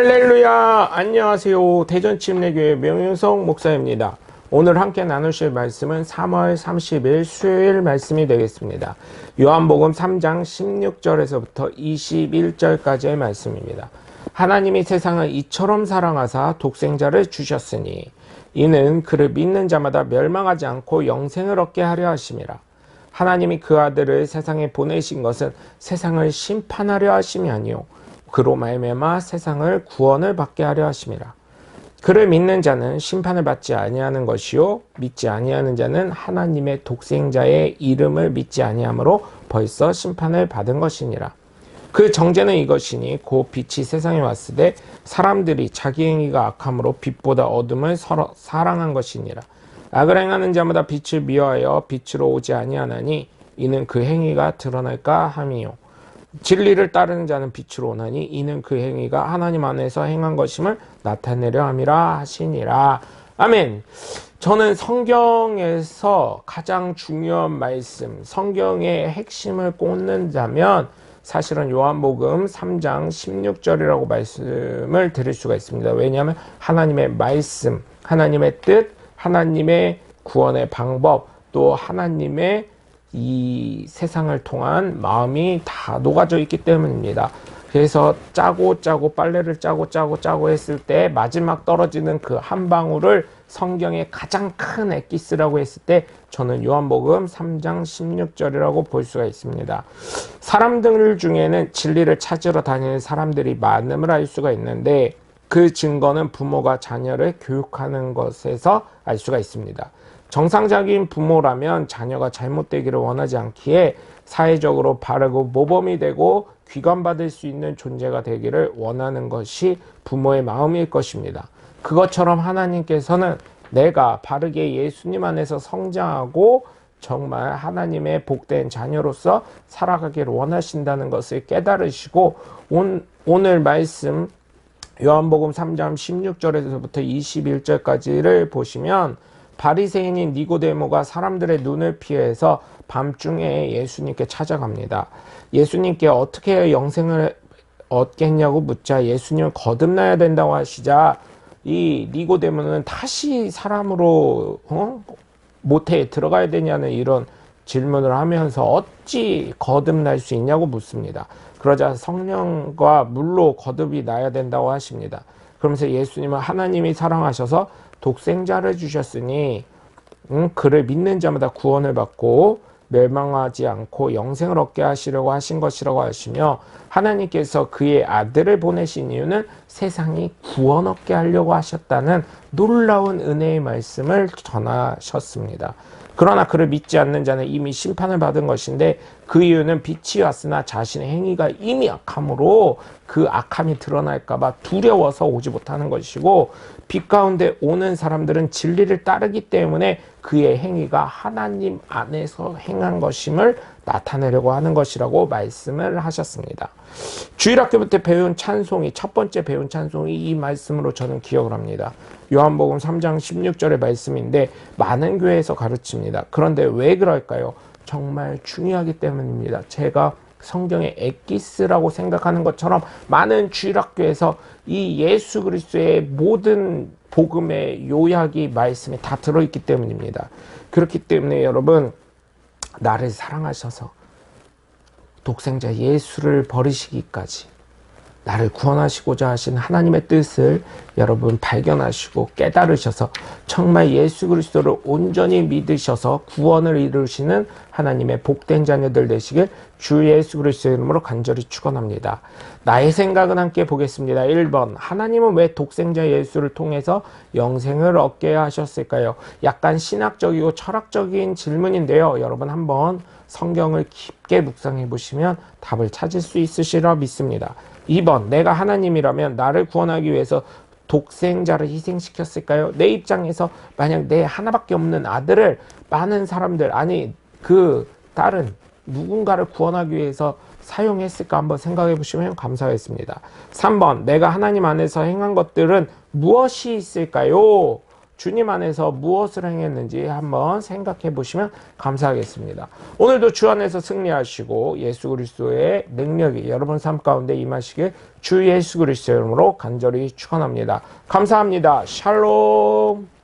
할렐루야! 안녕하세요. 대전침례교회 명윤성 목사입니다. 오늘 함께 나누실 말씀은 3월 30일 수요일 말씀이 되겠습니다. 요한복음 3장 16절에서부터 21절까지의 말씀입니다. 하나님이 세상을 이처럼 사랑하사 독생자를 주셨으니 이는 그를 믿는 자마다 멸망하지 않고 영생을 얻게 하려 하심이라. 하나님이 그 아들을 세상에 보내신 것은 세상을 심판하려 하심이 아니요 그로 말미암아 세상을 구원을 받게 하려 하심이라. 그를 믿는 자는 심판을 받지 아니하는 것이요 믿지 아니하는 자는 하나님의 독생자의 이름을 믿지 아니하므로 벌써 심판을 받은 것이니라. 그 정죄는 이것이니 곧 빛이 세상에 왔을 때 사람들이 자기 행위가 악함으로 빛보다 어둠을 서로 사랑한 것이니라. 악을 행하는 자마다 빛을 미워하여 빛으로 오지 아니하나니 이는 그 행위가 드러날까 함이요 진리를 따르는 자는 빛으로 오나니 이는 그 행위가 하나님 안에서 행한 것임을 나타내려 함이라 하시니라. 아멘. 저는 성경에서 가장 중요한 말씀, 성경의 핵심을 꽂는다면 사실은 요한복음 3장 16절이라고 말씀을 드릴 수가 있습니다. 왜냐하면 하나님의 말씀, 하나님의 뜻, 하나님의 구원의 방법, 또 하나님의 이 세상을 통한 마음이 다 녹아져 있기 때문입니다. 그래서 짜고 빨래를 짜고 했을 때 마지막 떨어지는 그 한 방울을 성경의 가장 큰 엑기스라고 했을 때 저는 요한복음 3장 16절이라고 볼 수가 있습니다. 사람들 중에는 진리를 찾으러 다니는 사람들이 많음을 알 수가 있는데 그 증거는 부모가 자녀를 교육하는 것에서 알 수가 있습니다. 정상적인 부모라면 자녀가 잘못되기를 원하지 않기에 사회적으로 바르고 모범이 되고 귀감받을 수 있는 존재가 되기를 원하는 것이 부모의 마음일 것입니다. 그것처럼 하나님께서는 내가 바르게 예수님 안에서 성장하고 정말 하나님의 복된 자녀로서 살아가기를 원하신다는 것을 깨달으시고 오늘 말씀 요한복음 3장 16절에서부터 21절까지를 보시면 바리새인인 니고데모가 사람들의 눈을 피해서 밤중에 예수님께 찾아갑니다. 예수님께 어떻게 영생을 얻겠냐고 묻자 예수님은 거듭나야 된다고 하시자 이 니고데모는 다시 사람으로 모태에 들어가야 되냐는 이런 질문을 하면서 어찌 거듭날 수 있냐고 묻습니다. 그러자 성령과 물로 거듭이 나야 된다고 하십니다. 그러면서 예수님은 하나님이 사랑하셔서 독생자를 주셨으니 그를 믿는 자마다 구원을 받고 멸망하지 않고 영생을 얻게 하시려고 하신 것이라고 하시며 하나님께서 그의 아들을 보내신 이유는 세상이 구원 얻게 하려고 하셨다는 놀라운 은혜의 말씀을 전하셨습니다. 그러나 그를 믿지 않는 자는 이미 심판을 받은 것인데 그 이유는 빛이 왔으나 자신의 행위가 이미 악함으로 그 악함이 드러날까봐 두려워서 오지 못하는 것이고 빛 가운데 오는 사람들은 진리를 따르기 때문에 그의 행위가 하나님 안에서 행한 것임을 나타내려고 하는 것이라고 말씀을 하셨습니다. 주일학교 때 배운 찬송이 첫 번째 배운 찬송이 이 말씀으로 저는 기억을 합니다. 요한복음 3장 16절의 말씀인데 많은 교회에서 가르칩니다. 그런데 왜 그럴까요? 정말 중요하기 때문입니다. 제가 성경의 엑기스라고 생각하는 것처럼 많은 주일학교에서 이 예수 그리스도의 모든 복음의 요약이 말씀에 다 들어있기 때문입니다. 그렇기 때문에 여러분 나를 사랑하셔서 독생자 예수를 버리시기까지 나를 구원하시고자 하신 하나님의 뜻을 여러분 발견하시고 깨달으셔서 정말 예수 그리스도를 온전히 믿으셔서 구원을 이루시는 하나님의 복된 자녀들 되시길 주 예수 그리스도의 이름으로 간절히 축원합니다. 나의 생각은 함께 보겠습니다. 1번 하나님은 왜 독생자 예수를 통해서 영생을 얻게 하셨을까요? 약간 신학적이고 철학적인 질문인데요. 여러분 한번 성경을 깊게 묵상해 보시면 답을 찾을 수 있으시리라 믿습니다. 2번 내가 하나님이라면 나를 구원하기 위해서 독생자를 희생시켰을까요? 내 입장에서 만약 내 하나밖에 없는 아들을 많은 사람들 아니 그 다른 누군가를 구원하기 위해서 사용했을까 한번 생각해 보시면 감사하겠습니다. 3번 내가 하나님 안에서 행한 것들은 무엇이 있을까요? 주님 안에서 무엇을 행했는지 한번 생각해 보시면 감사하겠습니다. 오늘도 주 안에서 승리하시고 예수 그리스도의 능력이 여러분 삶 가운데 임하시길 주 예수 그리스도의 이름으로 간절히 축원합니다. 감사합니다. 샬롬.